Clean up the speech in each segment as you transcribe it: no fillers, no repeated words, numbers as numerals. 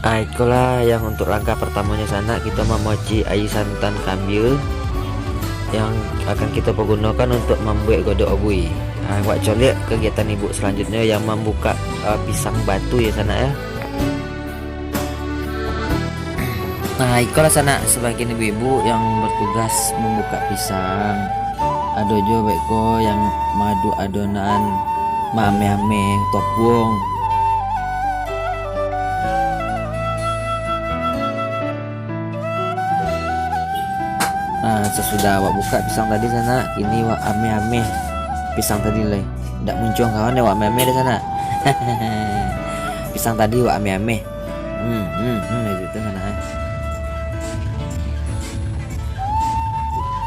Itulah yang untuk langkah pertamanya sana kita memoci air santan kambil yang akan kita pergunakan untuk membuat godok obui. Buat colik kegiatan ibu selanjutnya yang membuka pisang batu ya sana ya. Nah itulah sana sebagian ibu-ibu yang bertugas membuka pisang. Ada juga beko yang madu adonan mame-ame topung. Nah sesudah awak buka pisang tadi sana, ini wak ame-ame pisang tadi leh. Tidak muncul kawan ya wak ame-ame di sana. Pisang tadi wak ame-ame. Itu sana.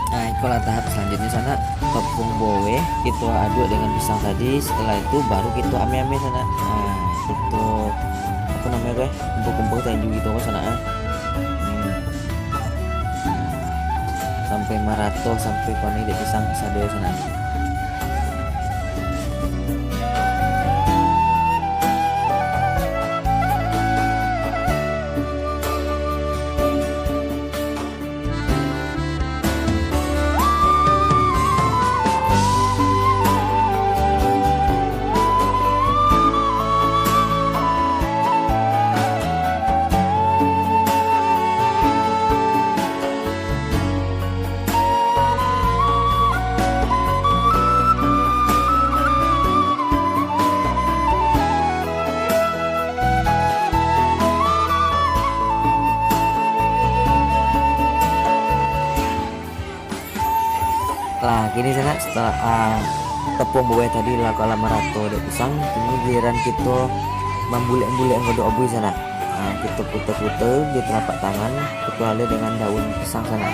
Nah itulah tahap selanjutnya sana, tepung bowe kita aduk dengan pisang tadi. Setelah itu baru kita ame-ame sana. Nah itu apa namanya guys, kumpul-kumpul tanju gitu ke sana. Sampai marato sampai koni di pisang sado sana. Lah gini sana setelah tepung bowe tadi lah kalau merato di pisang, ini giliran kita membulet-bulet godok obui sana. Kita puter-puter di telapak tangan, kita halus dengan daun pisang sana.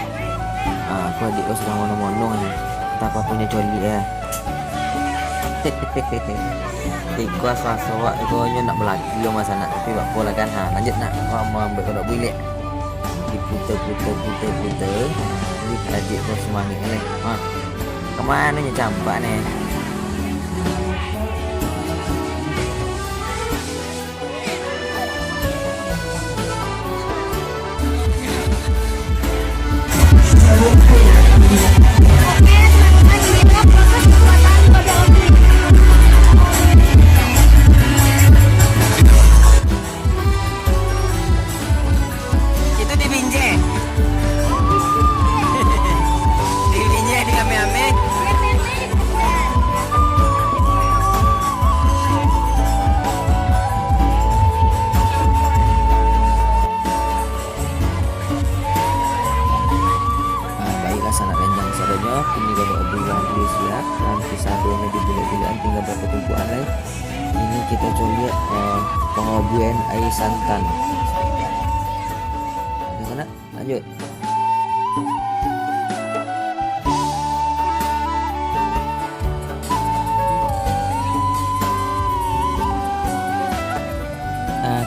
Aku adik kau sedang monong-monong nih, tak punya coli ya. Iko asal-asal iko nya nak belaki lo mas anak, tapi bak pola kan. Lanjut nak, mau ambil godok obui lek. Diputer-puter. Adik kau semangat nih. Kemana nya campak nih? Itu dibinje. Dibinje di ame-ame. Baiklah sanak renjang sadonya, ini godok obui lagi siap, nanti sadonya dibulet-buletan tinggal berapa tumpuan lagi. Ini kita coba pengobuan air santan. Ada sana, lanjut.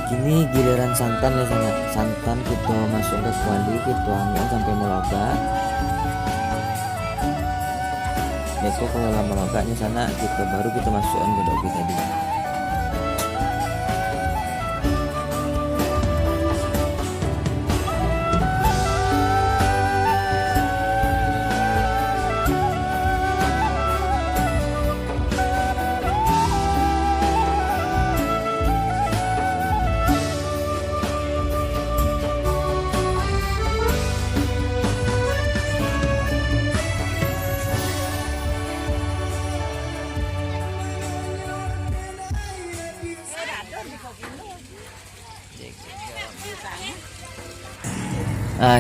Kini giliran santan ya sana. Santan kita masuk ke kuali, kita ambil sampai melogak. Besok kalau lama melogaknya sana, kita baru kita masukkan godok obui tadi.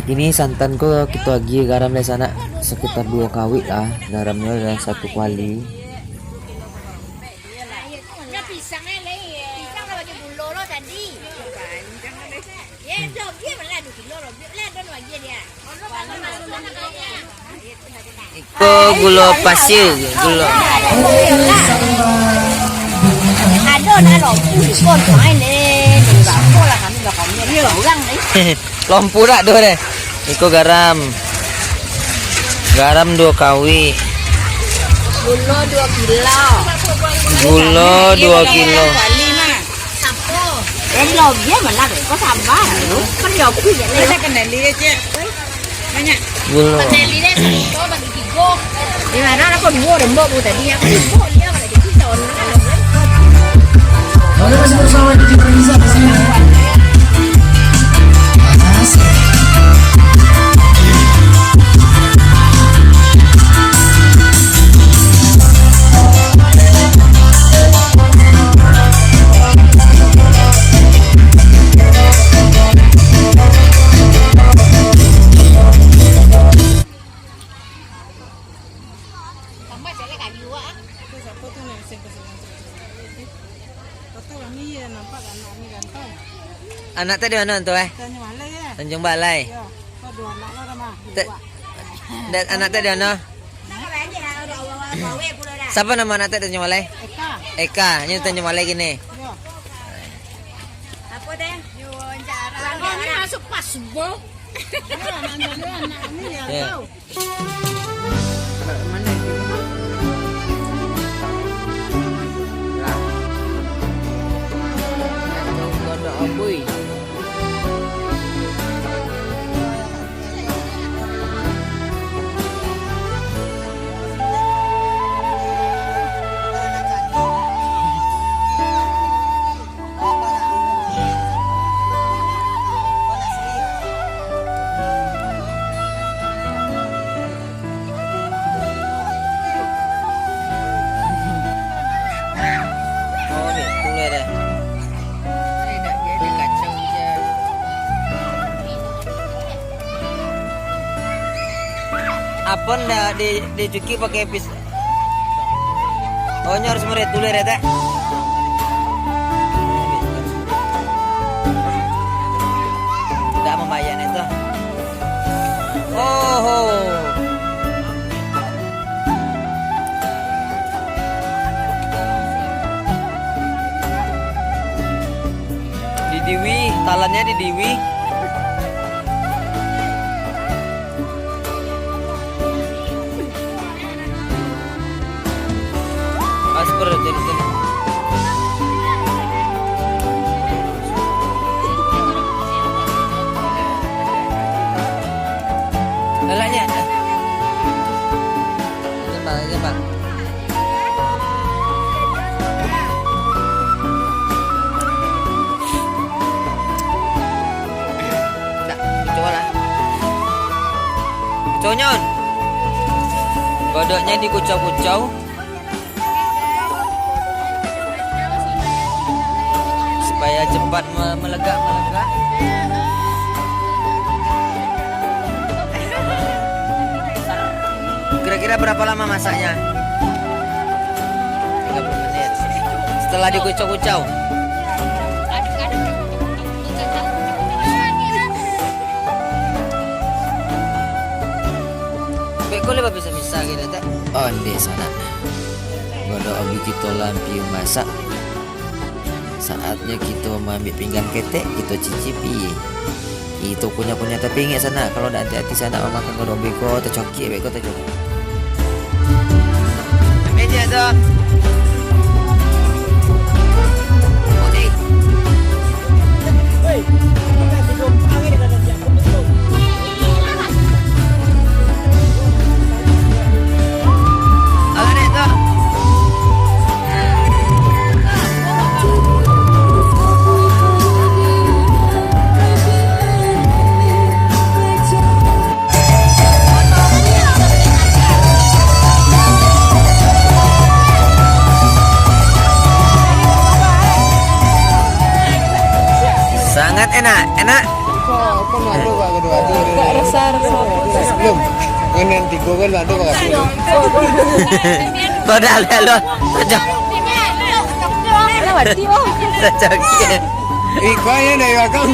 Kini santanku kita lagi garam dari sana sekitar 2 kawit lah, garamnya dalam 1 kuali. Iko gula pasir, gula. Lompu dak doh deh. Iko garam. Garam 2 kawi. Gula 2 kilo. Gula 2 kilo. Em lồm với mà là phải có thầm quá đúng. Con nhỏ cũng vậy Đây lên. là cái này lý đấy chứ. Banyak. Gula. Đi đây có bằng cái cô. Thì mà nó còn mua được mua tại đi ăn cái cô đi mà lại cái tròn nó là Anda masih bersama di Indonesia di sini. Asik. Tambah saya kayak dua. Terus apa tuh nih sing kesini. Kata kami ya nampak anak ni ganteng. Anak tadi mana tu Tanya mana ya? Tanjung Balai. Ya, kau dua anak lah mah. Te- Dan anak tadi mana? Siapa nama anak tadi Tanjung Balai? Eka. Eka, ini Tanjung Balai gini. Ya. Apa deh? Oh, ini masuk pas bol. Ya, anak ni ya Ya. tahu. Oh, itu deh. Tidak jadi kacau je. Apa ndak dicuci pakai pis? Oh, harus meret dulu ya, Teh. Enggak membayar itu. Oh. Di Diwi, talannya di Diwi. Asper jadi sini. Lelanya. Jembang. Nggak, coba lah. Conyon. Godoknya dikucau-kucau. Supaya cepat melegak. Kira-kira berapa lama masaknya? 30 menit. Setelah dikucau-kucau. Beko le bisa gitu teh. Onde sana. Godok obi kita lampiung masak. Saatnya kita ambil pinggan ketek, kita cicipi. Itu punya tapi ingat sana kalau udah hati-hati sana makan godok beko tercoki beko tercoki. Meja tu. Okey. Alah dek tu. Sangat enak. Kau madu pak kedua tu. Rasa. Belum. Ini nanti kau kan madu pak. Pada lo tercoki. Lewat dia. Tercoki. Kau yang dah makan.